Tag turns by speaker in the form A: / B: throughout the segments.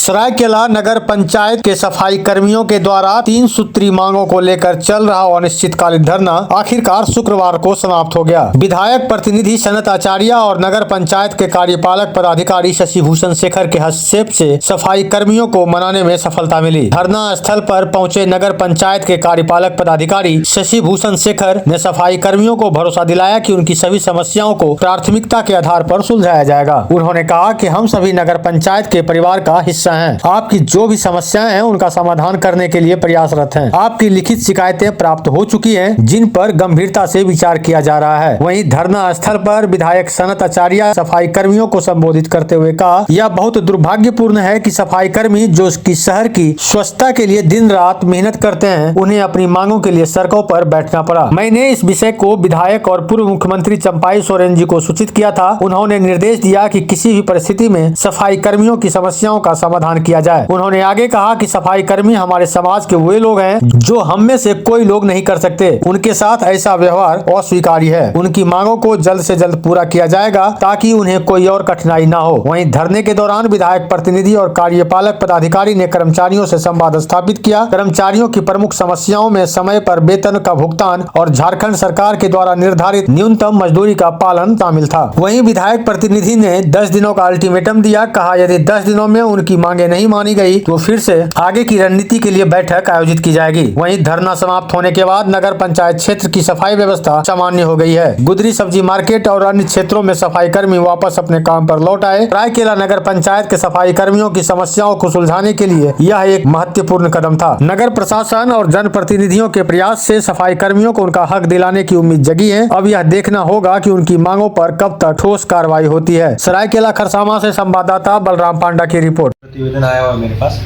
A: सरायकेला नगर पंचायत के सफाई कर्मियों के द्वारा 3 सूत्री मांगों को लेकर चल रहा अनिश्चितकालीन धरना आखिरकार शुक्रवार को समाप्त हो गया। विधायक प्रतिनिधि सनत आचार्य और नगर पंचायत के कार्यपालक पदाधिकारी शशि भूषण शेखर के हस्तक्षेप से सफाई कर्मियों को मनाने में सफलता मिली। धरना स्थल पर पहुंचे नगर पंचायत के कार्यपालक पदाधिकारी शशि भूषण शेखर ने सफाई कर्मियों को भरोसा दिलाया कि उनकी सभी समस्याओं को प्राथमिकता के आधार पर सुलझाया जाएगा। उन्होंने कहा कि हम सभी नगर पंचायत के परिवार का हिस्सा हैं। आपकी जो भी समस्याएं हैं उनका समाधान करने के लिए प्रयासरत हैं। आपकी लिखित शिकायतें प्राप्त हो चुकी हैं, जिन पर गंभीरता से विचार किया जा रहा है। वहीं धरना स्थल पर विधायक सनत आचार्य सफाई कर्मियों को संबोधित करते हुए कहा, यह बहुत दुर्भाग्यपूर्ण है कि सफाई कर्मी जो कि शहर की स्वच्छता के लिए दिन रात मेहनत करते हैं, उन्हें अपनी मांगों के लिए सड़कों पर बैठना पड़ा। मैंने इस विषय को विधायक और पूर्व मुख्यमंत्री चंपाई सोरेन जी को सूचित किया था। उन्होंने निर्देश दिया कि किसी भी परिस्थिति में सफाई कर्मियों की समस्याओं का समाधान किया जाए। उन्होंने आगे कहा कि सफाई कर्मी हमारे समाज के वे लोग हैं जो हम में से कोई लोग नहीं कर सकते। उनके साथ ऐसा व्यवहार अस्वीकार्य है। उनकी मांगों को जल्द से जल्द पूरा किया जाएगा ताकि उन्हें कोई और कठिनाई न हो। वहीं धरने के दौरान विधायक प्रतिनिधि और कार्यपालक पदाधिकारी ने कर्मचारियों से संवाद स्थापित किया। कर्मचारियों की प्रमुख समस्याओं में समय पर वेतन का भुगतान और झारखंड सरकार के द्वारा निर्धारित न्यूनतम मजदूरी का पालन शामिल था। वहीं विधायक प्रतिनिधि ने 10 दिनों का अल्टीमेटम दिया। कहा यदि 10 दिनों में उनकी मांगे नहीं मानी गई तो फिर से आगे की रणनीति के लिए बैठक आयोजित की जाएगी। वहीं धरना समाप्त होने के बाद नगर पंचायत क्षेत्र की सफाई व्यवस्था सामान्य हो गई है। गुदरी सब्जी मार्केट और अन्य क्षेत्रों में सफाई कर्मी वापस अपने काम पर लौट आए। सरायकेला नगर पंचायत के सफाई कर्मियों की समस्याओं को सुलझाने के लिए यह एक महत्वपूर्ण कदम था। नगर प्रशासन और जनप्रतिनिधियों के प्रयास से सफाई कर्मियों को उनका हक दिलाने की उम्मीद जगी है। अब यह देखना होगा कि उनकी मांगों पर कब तक ठोस कार्रवाई होती है। सरायकेला खरसावां से संवाददाता बलराम पांडा की रिपोर्ट।
B: प्रतिवेदन आया हुआ मेरे पास,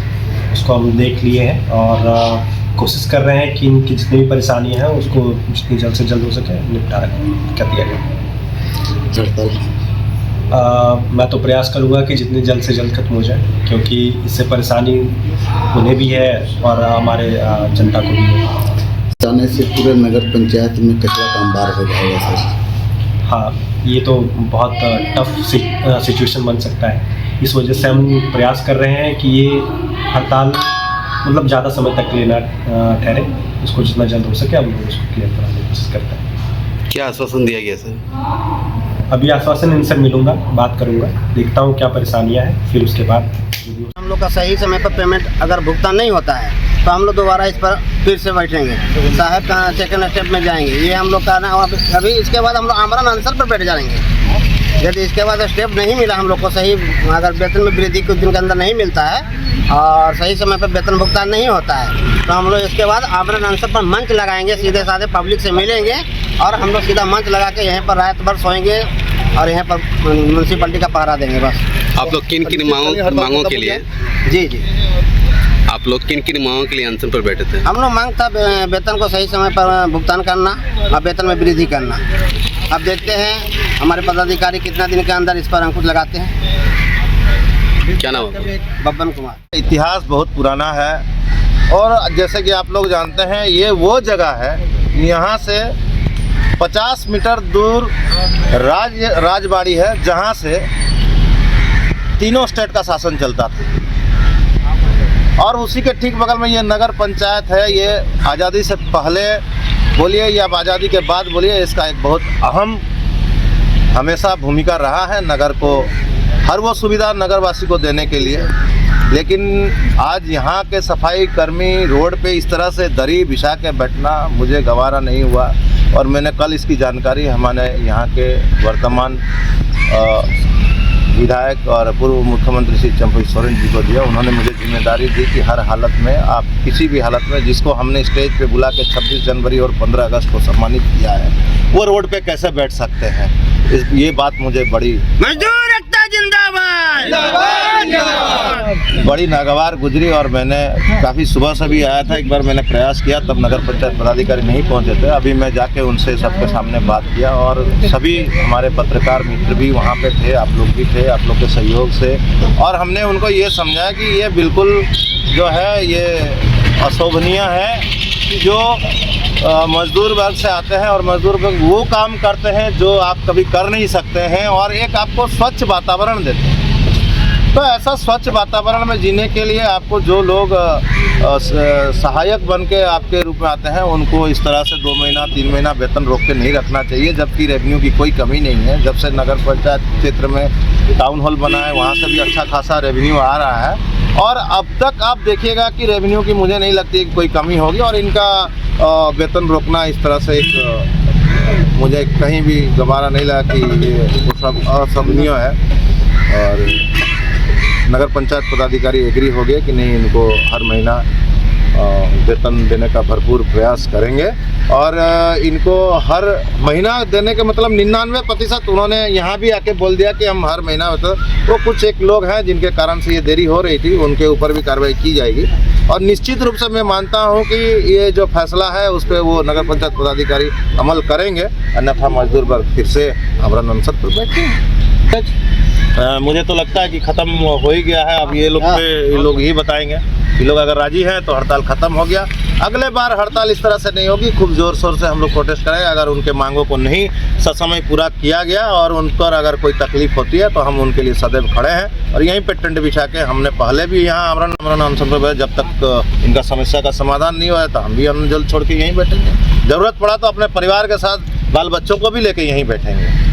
B: उसको हम देख लिए हैं और कोशिश कर रहे हैं कि इनकी जितनी भी परेशानियां हैं उसको जितनी जल्द से जल्द हो सके निपटारा कर दिया जाए। मैं तो प्रयास करूंगा कि जितनी जल्द से जल्द खत्म हो जाए, क्योंकि इससे परेशानी उन्हें भी है और हमारे जनता को भी है।
C: जाने से पूरे नगर पंचायत में कचरा का अंबार हो जाएगा सर।
B: हाँ, ये तो बहुत टफ सिचुएशन बन सकता है। इस वजह से हम प्रयास कर रहे हैं कि ये हड़ताल मतलब ज़्यादा समय तक लेना ठहरे। इसको जितना जल्द हो सके हम लोग उसको क्लियर कराने की कोशिश करते हैं।
D: क्या आश्वासन दिया गया सर?
B: अभी आश्वासन इनसे मिलूंगा, बात करूंगा, देखता हूँ क्या परेशानियाँ हैं, फिर उसके बाद
E: हम लोग का सही समय पर पेमेंट अगर भुगतान नहीं होता है तो हम लोग दोबारा इस पर फिर से बैठेंगे, साहब का सेकंड स्टेप में जाएंगे। ये हम लोग का अभी इसके बाद हम लोग आमरण अनशन पर बैठ जाएंगे। यदि इसके बाद स्टेप नहीं मिला हम लोग को सही, अगर वेतन में वृद्धि कुछ दिन के अंदर नहीं मिलता है और सही समय पर वेतन भुगतान नहीं होता है तो हम लोग इसके बाद आमरण अनशन पर मंच लगाएंगे। सीधे साधे पब्लिक से मिलेंगे और हम लोग सीधा मंच लगा के यहीं पर रात भर सोएंगे और यहाँ पर म्यूनसिपलिटी का पहरा देंगे। बस
D: आप लोग किन किन मांगों के लिए?
E: जी
D: आप लोग किन किन मांगों के लिए अनशन पर बैठे थे?
E: हम लोग मांग था वेतन को सही समय पर भुगतान करना और वेतन में वृद्धि करना। अब देखते हैं हमारे पदाधिकारी कितना दिन के अंदर इस पर अंकुश लगाते हैं।
D: क्या नाम है?
E: बब्बन कुमार।
F: इतिहास बहुत पुराना है और जैसे कि आप लोग जानते हैं ये वो जगह है, यहाँ से 50 मीटर दूर राजबाड़ी है जहाँ से तीनों स्टेट का शासन चलता था और उसी के ठीक बगल में ये नगर पंचायत है। ये आज़ादी से पहले बोलिए या आज़ादी के बाद बोलिए, इसका एक बहुत अहम हमेशा भूमिका रहा है नगर को हर वो सुविधा नगरवासी को देने के लिए। लेकिन आज यहाँ के सफाई कर्मी रोड पे इस तरह से दरी बिछा के बैठना मुझे गवारा नहीं हुआ और मैंने कल इसकी जानकारी हमारे यहाँ के वर्तमान विधायक और पूर्व मुख्यमंत्री श्री चंपाई सोरेन जी को दिया। उन्होंने मुझे जिम्मेदारी दी कि हर हालत में आप किसी भी हालत में जिसको हमने स्टेज पे बुला के 26 जनवरी और 15 अगस्त को सम्मानित किया है वो रोड पे कैसे बैठ सकते हैं, ये बात मुझे बड़ी
E: मजदूर एकता जिंदाबाद
F: बड़ी नागवार गुजरी और मैंने काफ़ी सुबह से भी आया था। एक बार मैंने प्रयास किया तब नगर पंचायत पदाधिकारी नहीं पहुंचे थे। अभी मैं जाके उनसे सबके सामने बात किया और सभी हमारे पत्रकार मित्र भी वहां पे थे, आप लोग भी थे, आप लोग के सहयोग से, और हमने उनको ये समझाया कि ये बिल्कुल जो है ये अशोभनीय है जो मजदूर वर्ग से आते हैं और मजदूर वर्ग वो काम करते हैं जो आप कभी कर नहीं सकते हैं और एक आपको स्वच्छ वातावरण देते हैं। तो ऐसा स्वच्छ वातावरण में जीने के लिए आपको जो लोग सहायक बन के आपके रूप में आते हैं उनको इस तरह से 2 महीना 3 महीना वेतन रोक के नहीं रखना चाहिए, जबकि रेवेन्यू की कोई कमी नहीं है। जब से नगर पंचायत क्षेत्र में टाउन हॉल बना है वहाँ से भी अच्छा खासा रेवेन्यू आ रहा है और अब तक आप देखिएगा कि रेवेन्यू की मुझे नहीं लगती कि कोई कमी होगी। और इनका वेतन रोकना इस तरह से एक मुझे कहीं भी दोबारा नहीं लगा कि ये सब असंभनीय है। और नगर पंचायत पदाधिकारी एग्री हो गए कि नहीं, इनको हर महीना वेतन देने का भरपूर प्रयास करेंगे और इनको हर महीना देने के मतलब 99% उन्होंने यहाँ भी आके बोल दिया कि हम हर महीना वो कुछ एक लोग हैं जिनके कारण से ये देरी हो रही थी, उनके ऊपर भी कार्रवाई की जाएगी। और निश्चित रूप से मैं मानता हूँ कि ये जो फैसला है उस पर वो नगर पंचायत पदाधिकारी अमल करेंगे, अन्यथा मजदूर वर्ग फिर से आमरण अनशन पर बैठेंगे। मुझे तो लगता है कि ख़त्म हो ही गया है। अब ये लोग ही बताएंगे। ये लोग अगर राजी हैं तो हड़ताल ख़त्म हो गया। अगले बार हड़ताल इस तरह से नहीं होगी, खूब ज़ोर शोर से हम लोग प्रोटेस्ट करेंगे। अगर उनके मांगों को नहीं ससमय पूरा किया गया और उन पर अगर कोई तकलीफ होती है तो हम उनके लिए सदैव खड़े हैं। और यहीं पे टेंट बिछा के हमने पहले भी यहाँ आमरण अनशन पर जब तक इनका समस्या का समाधान नहीं हुआ तो हम भी जल्द छोड़ के यहीं बैठेंगे। ज़रूरत पड़ा तो अपने परिवार के साथ बाल बच्चों को भी लेके यहीं बैठेंगे।